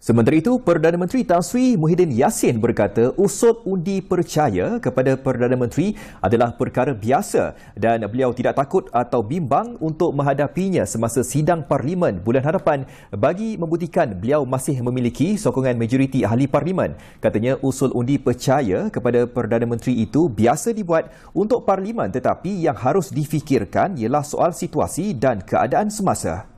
Sementara itu, Perdana Menteri Tan Sri Muhyiddin Yassin berkata usul undi percaya kepada Perdana Menteri adalah perkara biasa dan beliau tidak takut atau bimbang untuk menghadapinya semasa sidang Parlimen bulan hadapan bagi membuktikan beliau masih memiliki sokongan majoriti ahli Parlimen. Katanya usul undi percaya kepada Perdana Menteri itu biasa dibuat untuk Parlimen tetapi yang harus difikirkan ialah soal situasi dan keadaan semasa.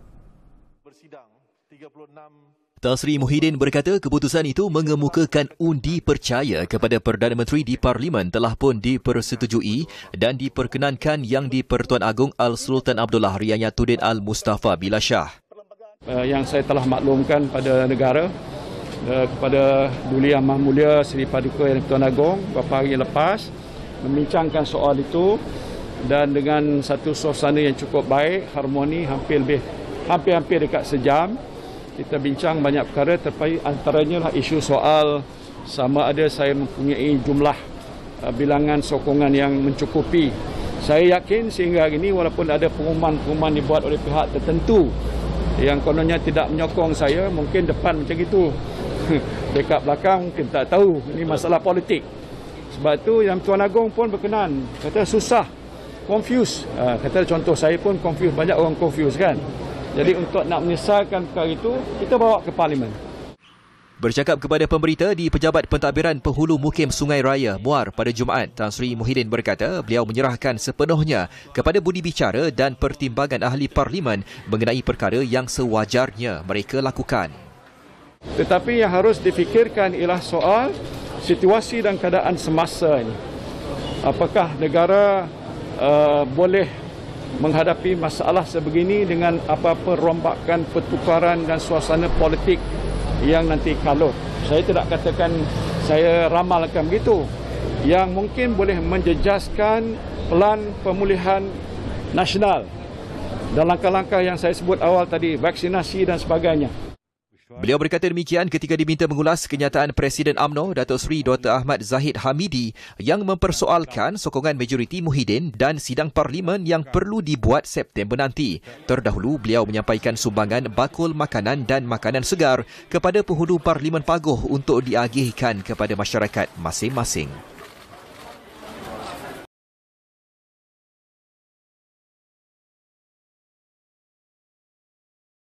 Tan Sri Muhyiddin berkata keputusan itu mengemukakan undi percaya kepada Perdana Menteri di Parlimen telah pun dipersetujui dan diperkenankan yang di-Pertuan Agong Al-Sultan Abdullah Riyayatuddin Al-Mustafa Billah Shah. Yang saya telah maklumkan pada negara kepada Duli Yang Maha Mulia Seri Paduka Yang di-Pertuan Agong beberapa hari lepas membincangkan soal itu dan dengan satu suasana yang cukup baik, harmoni hampir dekat sejam. Kita bincang banyak perkara, antaranya lah isu soal sama ada saya mempunyai jumlah bilangan sokongan yang mencukupi. Saya yakin sehingga hari ini walaupun ada pengumuman dibuat oleh pihak tertentu yang kononnya tidak menyokong saya, mungkin depan macam itu. Dekat belakang mungkin tak tahu, ini masalah politik. Sebab itu Yang Tuan Agong pun berkenan, kata susah, confuse. Kata contoh saya pun confuse, banyak orang confuse kan. Jadi untuk nak menyelesaikan perkara itu, kita bawa ke Parlimen. Bercakap kepada pemberita di Pejabat Pentadbiran Penghulu Mukim Sungai Raya, Muar pada Jumaat, Tan Sri Muhyiddin berkata beliau menyerahkan sepenuhnya kepada budi bicara dan pertimbangan ahli Parlimen mengenai perkara yang sewajarnya mereka lakukan. Tetapi yang harus difikirkan ialah soal situasi dan keadaan semasa ini. Apakah negara boleh menghadapi masalah sebegini dengan apa-apa rombakan, pertukaran dan suasana politik yang nanti kalut. Saya tidak katakan saya ramalkan begitu. Yang mungkin boleh menjejaskan pelan pemulihan nasional dan langkah-langkah yang saya sebut awal tadi, vaksinasi dan sebagainya. Beliau berkata demikian ketika diminta mengulas kenyataan Presiden UMNO Datuk Seri Dr. Ahmad Zahid Hamidi yang mempersoalkan sokongan majoriti Muhyiddin dan sidang Parlimen yang perlu dibuat September nanti. Terdahulu, beliau menyampaikan sumbangan bakul makanan dan makanan segar kepada penghulu Parlimen Paguh untuk diagihkan kepada masyarakat masing-masing.